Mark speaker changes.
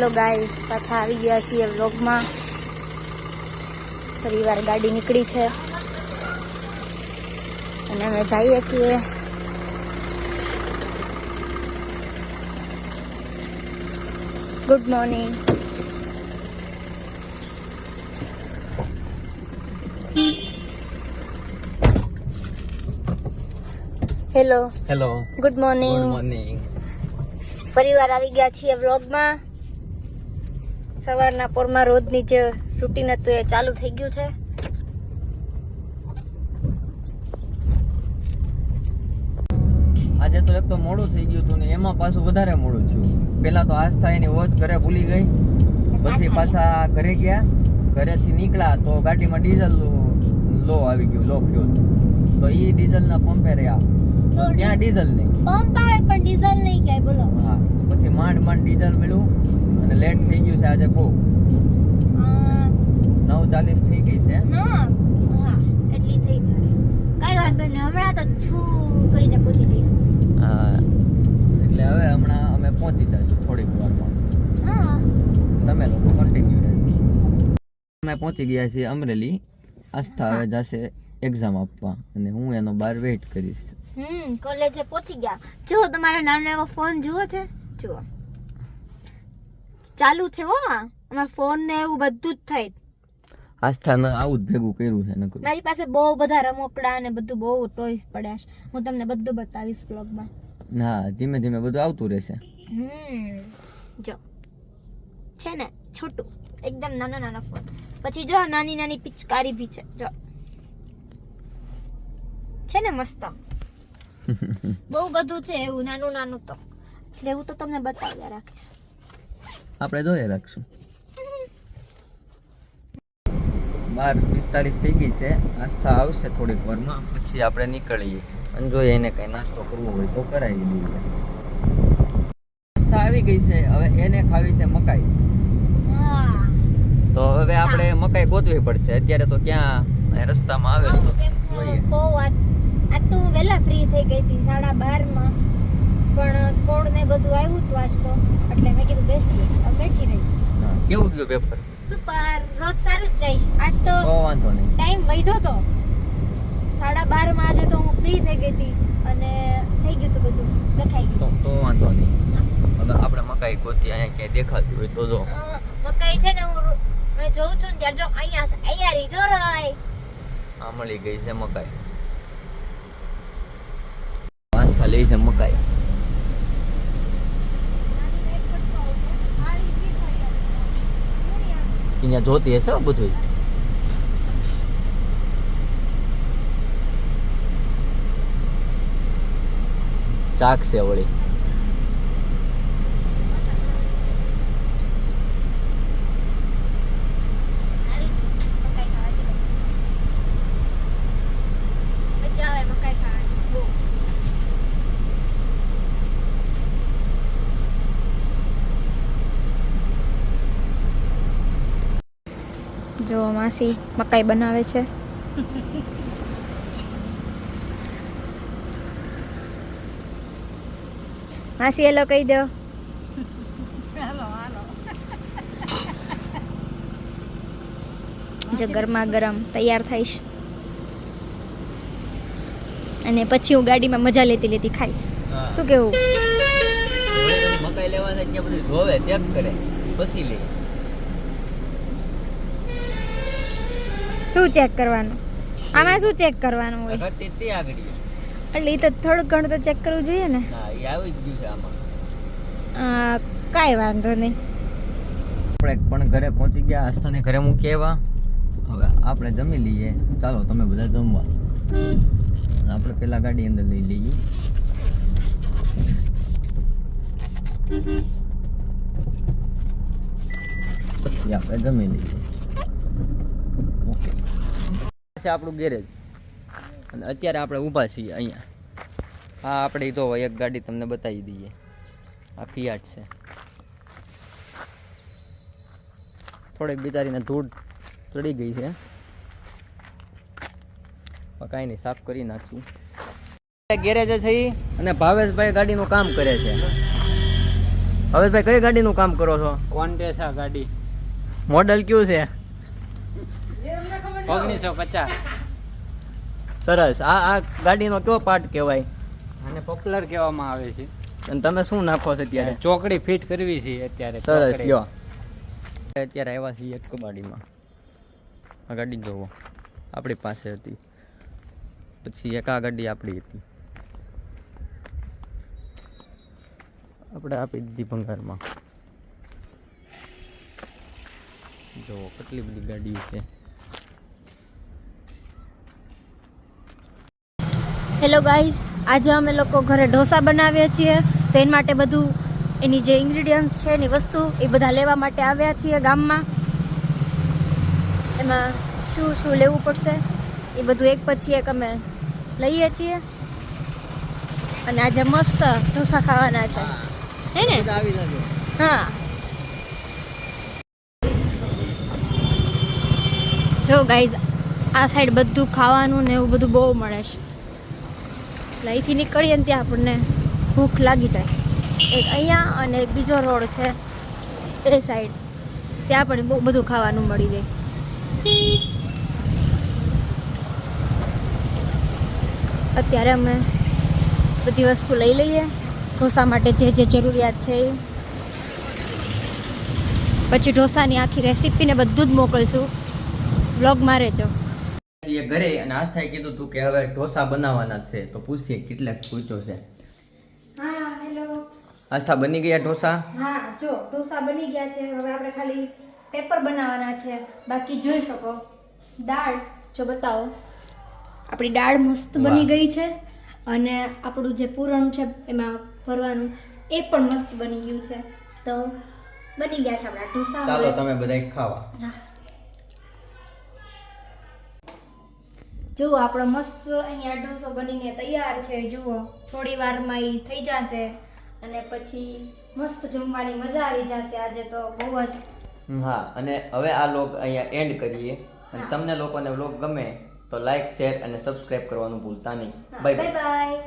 Speaker 1: Hello guys, પાછા આવી ગયા છીએ વ્લોગમાં. પરિવાર ગાડી નીકળી છે અને અમે જઈએ છીએ good morning. Hello
Speaker 2: hello,
Speaker 1: good morning.
Speaker 2: Good morning.
Speaker 1: પરિવાર આવી ગયા છીએ વ્લોગમાં. સવારના પોરમાં રોજની જે રૂટીન હતું એ ચાલુ થઈ ગયું છે.
Speaker 2: આજે તો એક તો મોડું થઈ ગયું હતું ને એમાં પાછું વધારે મોડું થયું. પેલા તો આસ્થા એની વોચ ઘરે ભૂલી ગઈ, પછી પાછા ઘરે ગયા. ઘરેથી નીકળ્યા તો ગાડીમાં ડીઝલ લો આવી ગયું, લો ફ્યુલ. તો એ ડીઝલના પંપે રહ્યા, તો ત્યાં ડીઝલ નહીં,
Speaker 1: પંપ આવે પણ ડીઝલ નહીં ક્યાંય. બોલો.
Speaker 2: હા, પછી માંડ ડીઝલ મળ્યું અને લેટ થઈ ગયું છે આજે બહુ. 9:40 થઈ ગઈ છે.
Speaker 1: હા, એટલી થઈ જાય. કઈ વાંધો નહીં, હમણાં તો છું કરીને પૂછી લઈશ.
Speaker 2: હા, એટલે હવે હમણાં અમે પહોંચી જઈશું થોડીક વારમાં.
Speaker 1: હા,
Speaker 2: તમે લોકો કન્ટિન્યુ રહેજો. અમે પહોંચી ગયા છીએ અમરેલી. આસ્થા હવે જશે એક્ઝામ આપવા અને હું એનો બહાર વેઇટ કરીશ.
Speaker 1: કોલેજે પહોંચી ગયા. જો તમારો નાનો એવો ફોન જુઓ છે, જુઓ ચાલુ છે. હો, આમાં ફોન ને એવું બધું જ થાય.
Speaker 2: આસ્થાને આવું જ ભેગું કર્યું છે નકરું.
Speaker 1: મારી પાસે બહુ બધા રમકડા અને બધું બહુ ટોયસ પડ્યા છે. હું તમને બધું બતાવીશ વ્લોગમાં.
Speaker 2: હા, ધીમે ધીમે બધું આવતું રહેશે.
Speaker 1: જો છે ને છોટું, એકદમ નાનો ફોન. પછી જો નાની પિચકારી બી છે. જો છે ને મસ્ત. બહુ બધું છે એવું નાનું તો. એટલે એવું તો તમને બતાવ્યા રાખીશ.
Speaker 2: આપણે જોઈએ રાખશું. 12:45 થઈ ગઈ છે. આસ્થા આવશે થોડીક વારમાં, પછી આપણે નીકળીએ અને જોઈએ એને કઈ નાસ્તો કરવો હોય તો કરાવી દઈએ. આસ્થા આવી ગઈ છે, હવે એને ખાવી છે મકાઈ. તો હવે આપણે મકાઈ ગોતવી પડશે. અત્યારે તો ક્યાં રસ્તામાં આવે તો જોઈએ.
Speaker 1: બહુ આજ તો વહેલા ફ્રી થઈ ગઈ હતી 12:30 પણ સ્કોડ ને બધું આવ્યું હતું આજ તો, એટલે મેં કીધું બેસીએ. હવે બેઠી રહી.
Speaker 2: કેવું ગયું પેપર?
Speaker 1: સુપર. રોજ સારું જ જાય. આજ તો
Speaker 2: વાંધો નહીં,
Speaker 1: ટાઈમ વધ્યો તો 12:30 આજે તો હું ફ્રી થઈ ગઈ હતી અને થઈ ગયું હતું બધું લખાઈ ગયું.
Speaker 2: તો વાંધો નહીં. હવે આપણે મકાઈ ગોતી અહીંયા ક્યાંય દેખાતી હોય તો જો.
Speaker 1: મકાઈ છે ને હું જોઉં છું ને ત્યારે જો અહીંયા રીજો રહી.
Speaker 2: આ મળી ગઈ છે મકાઈ. આસ્થા લઈ છે મકાઈ. અહીંયા જોતી હશે બધું. ચાક છે વળી.
Speaker 1: જો માસી મકાઈ બનાવે છે. માસી હેલો કહી દો. જો ગરમા ગરમ તૈયાર થઈશ અને પછી હું ગાડીમાં મજા લેતી ખાઈશ. શું કેવું?
Speaker 2: મકાઈ લેવા છે કે બધું જોવે, ચેક કરે પછી લે.
Speaker 1: શું ચેક કરવાનું? આમાં શું ચેક કરવાનું હોય?
Speaker 2: તે આગળ
Speaker 1: એટલે એ તો થોડું ઘણું તો ચેક કરવું જોઈએ ને.
Speaker 2: હા, એ આવી જ ગયું છે આમાં.
Speaker 1: કાંઈ વાંધો નહીં.
Speaker 2: આપણે પણ ઘરે પહોંચી ગયા. આસ્થાને ઘરે મૂકી આવ્યા. હવે આપણે જમી લઈએ. ચાલો તમે બધા જમવા. આપણે પેલા ગાડી અંદર લઈ લઈએ. પછી આપણે જમી લઈએ. ઓકે, છે આપણું ગેરેજ અને અત્યારે આપણે ઊભા છીએ અહીંયા. આ આપણે તો એક ગાડી તમને બતાવી દઈએ. આ ફિયાટ છે. થોડીક બિચારીને ધૂળ ચડી ગઈ છે, કાંઈ નહીં, સાફ કરી નાખશું. ગેરેજ છે અને ભાવેશભાઈ ગાડીનું કામ કરે છે. હવે ભાઈ કઈ ગાડીનું કામ કરો છો?
Speaker 3: કોન્ટેસા ગાડી
Speaker 2: મોડલ કયું છે?
Speaker 3: 1950.
Speaker 2: સરસ. આ ગાડીનો કયો પાર્ટ કહેવાય?
Speaker 3: આને પોપ્યુલર કહેવામાં આવે છે.
Speaker 2: અને તમે શું નાખો છો અત્યારે?
Speaker 3: ચોકડી ફિટ કરવી છે અત્યારે.
Speaker 2: સરસ.
Speaker 3: ચોકડી.
Speaker 2: લ્યો અત્યારે આવ્યા છીએ એક કબાડીમાં. આ ગાડી જોવો આપણી પાસે હતી, પછી એક આ ગાડી આપણી હતી, આપણે આપી દીધી ભંગારમાં. જો કેટલી બધી ગાડીઓ છે.
Speaker 1: હેલો ગાઈઝ, આજે અમે લોકો ઘરે ઢોસા બનાવીએ છીએ. તો એના માટે બધું એની જે ઇન્ગ્રીડિયન્ટ્સ છે એની વસ્તુ એ બધા લેવા માટે આવ્યા છીએ ગામમાં. એમાં શું શું લેવું પડશે એ બધું એક પછી એક અમે લઈએ છીએ. અને આજે મસ્ત ઢોસા ખાવાના છે, હે ને?
Speaker 2: આવી જજો.
Speaker 1: હા, જો ગાઈઝ આ સાઈડ બધું ખાવાનું ને એવું બધું બહુ મળે છે. એટલે અહીંથી નીકળીએ ને ત્યાં આપણને ભૂખ લાગી જાય. એક અહીંયા અને એક બીજો રોડ છે એ સાઈડ, ત્યાં પણ બહુ બધું ખાવાનું મળી જાય. અત્યારે અમે બધી વસ્તુ લઈ લઈએ ઢોસા માટે જે જે જરૂરિયાત છે એ. પછી ઢોસાની આખી રેસીપીને બધું જ મોકલશું. વ્લોગમાં રહેજો.
Speaker 2: એ ઘરે અને આસ્થાએ કીધું તું કે હવે ઢોસા બનાવવાના છે, તો પૂછીએ કેટલાક પૂછ્યો છે.
Speaker 1: હા, હેલો.
Speaker 2: આસ્થા બની ગયા ઢોસા?
Speaker 1: હા, જો ઢોસા બની ગયા છે. હવે આપણે ખાલી પેપર બનાવવાના છે. બાકી જોઈ શકો દાળ, જો બતાવો, આપણી દાળ મસ્ત બની ગઈ છે. અને આપણું જે પૂરણ છે એમાં ભરવાનું એ પણ મસ્ત બની ગયું છે. તો બની ગયા છે આપણા ઢોસા.
Speaker 2: ચાલો તમે બધા ખાવા.
Speaker 1: હા, જુઓ આપણો મસ્ત અહીંયા ઢોસો બનીને તૈયાર છે. જુઓ થોડી વારમાં એ થઈ જશે અને પછી મસ્ત જમવાની મજા આવી જશે. આજે તો બહુ જ.
Speaker 2: હા, અને હવે આ લોગ અહીંયા એન્ડ કરીએ. અને તમને લોકોને વ્લોગ ગમે તો લાઈક, શેર અને સબસ્ક્રાઇબ કરવાનું ભૂલતા નહીં. Bye
Speaker 1: bye bye.